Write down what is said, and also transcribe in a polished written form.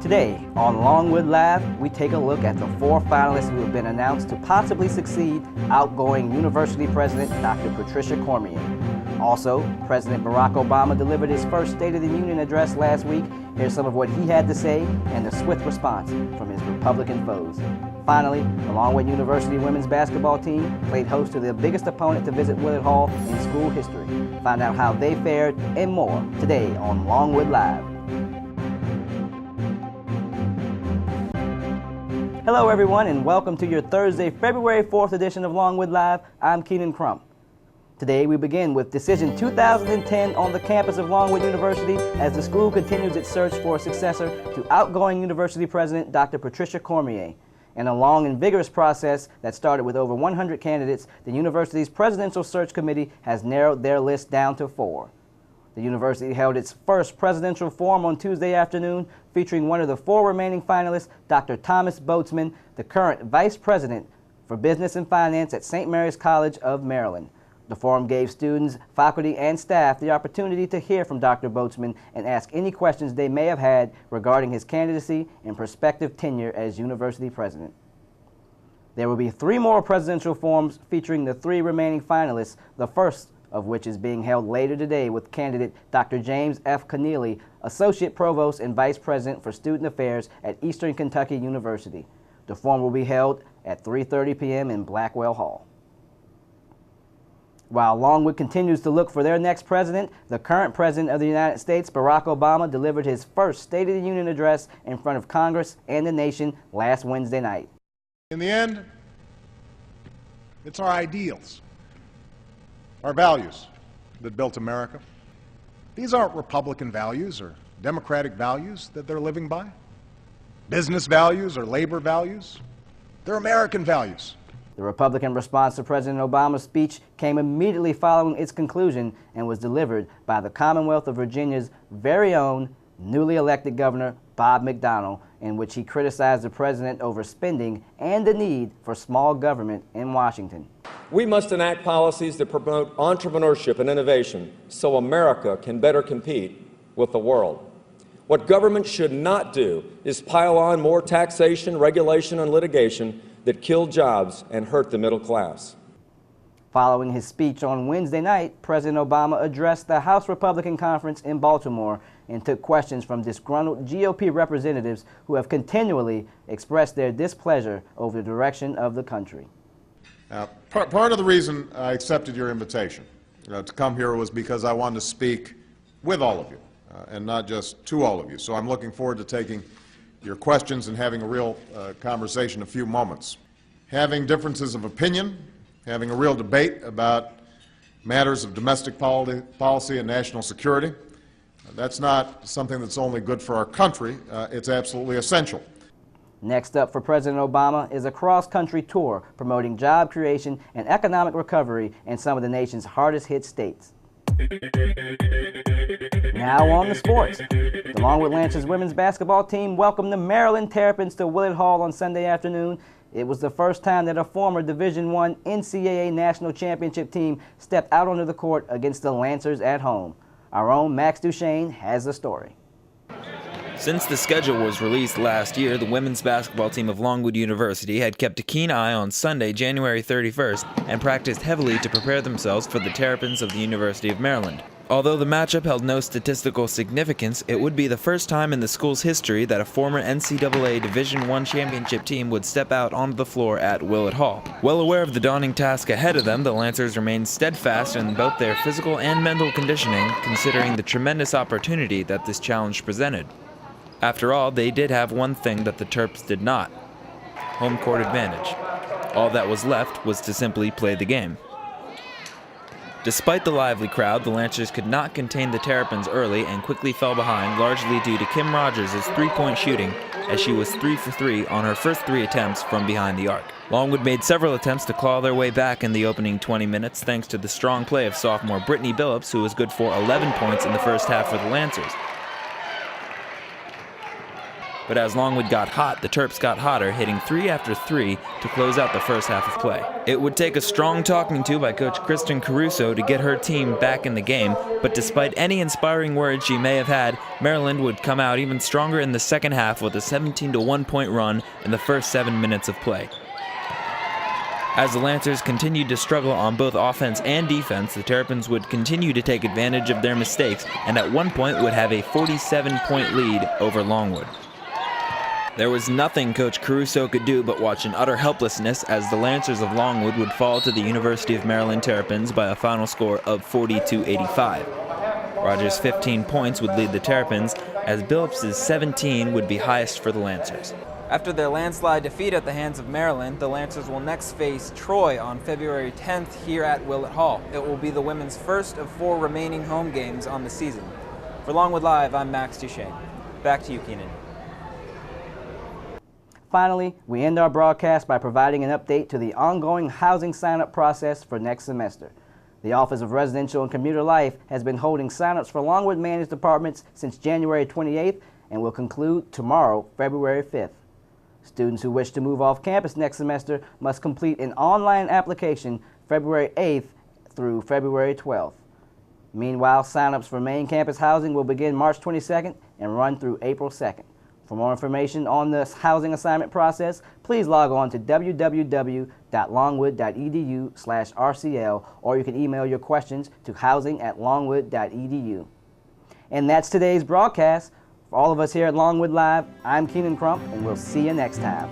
Today on Longwood Live, we take a look at the 4 finalists who have been announced to possibly succeed outgoing University President Dr. Patricia Cormier. Also, President Barack Obama delivered his first State of the Union address last week. Here's some of what he had to say and the swift response from his Republican foes. Finally, the Longwood University women's basketball team played host to their biggest opponent to visit Willard Hall in school history. Find out how they fared and more today on Longwood Live. Hello everyone and welcome to your Thursday, February 4th edition of Longwood Live. I'm Keenan Crump. Today we begin with Decision 2010 on the campus of Longwood University as the school continues its search for a successor to outgoing University President Dr. Patricia Cormier. In a long and vigorous process that started with over 100 candidates, the university's presidential search committee has narrowed their list down to 4. The university held its first presidential forum on Tuesday afternoon, featuring one of the 4 remaining finalists, Dr. Thomas Boatsman, the current Vice President for Business and Finance at St. Mary's College of Maryland. The forum gave students, faculty, and staff the opportunity to hear from Dr. Boatsman and ask any questions they may have had regarding his candidacy and prospective tenure as university president. There will be 3 more presidential forums featuring the 3 remaining finalists, the first of which is being held later today with candidate Dr. James F. Keneally, Associate Provost and Vice President for Student Affairs at Eastern Kentucky University. The forum will be held at 3:30 p.m. in Blackwell Hall. While Longwood continues to look for their next president, the current President of the United States, Barack Obama, delivered his first State of the Union address in front of Congress and the nation last Wednesday night. In the end, it's our ideals, our values that built America. These aren't Republican values or Democratic values that they're living by, business values or labor values. They're American values. The Republican response to President Obama's speech came immediately following its conclusion and was delivered by the Commonwealth of Virginia's very own newly elected Governor Bob McDonnell, in which he criticized the president over spending and the need for small government in Washington. We must enact policies that promote entrepreneurship and innovation so America can better compete with the world. What government should not do is pile on more taxation, regulation, and litigation that kill jobs and hurt the middle class. Following his speech on Wednesday night, President Obama addressed the House Republican Conference in Baltimore and took questions from disgruntled GOP representatives who have continually expressed their displeasure over the direction of the country. Part of the reason I accepted your invitation to come here was because I wanted to speak with all of you and not just to all of you. So I'm looking forward to taking your questions and having a real conversation in a few moments. Having differences of opinion, having a real debate about matters of domestic policy and national security, that's not something that's only good for our country, it's absolutely essential. Next up for President Obama is a cross-country tour promoting job creation and economic recovery in some of the nation's hardest-hit states. Now on to sports. The Longwood Lancers women's basketball team welcomed the Maryland Terrapins to Willard Hall on Sunday afternoon. It was the first time that a former Division I NCAA national championship team stepped out onto the court against the Lancers at home. Our own Max Duchaine has the story. Since the schedule was released last year, the women's basketball team of Longwood University had kept a keen eye on Sunday, January 31st, and practiced heavily to prepare themselves for the Terrapins of the University of Maryland. Although the matchup held no statistical significance, it would be the first time in the school's history that a former NCAA Division I championship team would step out onto the floor at Willard Hall. Well aware of the daunting task ahead of them, the Lancers remained steadfast in both their physical and mental conditioning, considering the tremendous opportunity that this challenge presented. After all, they did have one thing that the Terps did not: home court advantage. All that was left was to simply play the game. Despite the lively crowd, the Lancers could not contain the Terrapins early and quickly fell behind, largely due to Kim Rogers' three-point shooting, as she was 3 for 3 on her first 3 attempts from behind the arc. Longwood made several attempts to claw their way back in the opening 20 minutes thanks to the strong play of sophomore Brittany Billups, who was good for 11 points in the first half for the Lancers. But as Longwood got hot, the Terps got hotter, hitting 3 after 3 to close out the first half of play. It would take a strong talking to by Coach Kristen Caruso to get her team back in the game, but despite any inspiring words she may have had, Maryland would come out even stronger in the second half with a 17-1 point run in the first 7 minutes of play. As the Lancers continued to struggle on both offense and defense, the Terrapins would continue to take advantage of their mistakes and at one point would have a 47-point lead over Longwood. There was nothing Coach Caruso could do but watch in utter helplessness as the Lancers of Longwood would fall to the University of Maryland Terrapins by a final score of 40-85. Rogers' 15 points would lead the Terrapins, as Billups' 17 would be highest for the Lancers. After their landslide defeat at the hands of Maryland, the Lancers will next face Troy on February 10th here at Willett Hall. It will be the women's first of 4 remaining home games on the season. For Longwood Live, I'm Max Duchaine. Back to you, Keenan. Finally, we end our broadcast by providing an update to the ongoing housing sign-up process for next semester. The Office of Residential and Commuter Life has been holding sign-ups for Longwood managed apartments since January 28th and will conclude tomorrow, February 5th. Students who wish to move off campus next semester must complete an online application February 8th through February 12th. Meanwhile, sign-ups for main campus housing will begin March 22nd and run through April 2nd. For more information on the housing assignment process, please log on to www.longwood.edu/RCL, or you can email your questions to housing@longwood.edu. And that's today's broadcast. For all of us here at Longwood Live, I'm Keenan Crump, and we'll see you next time.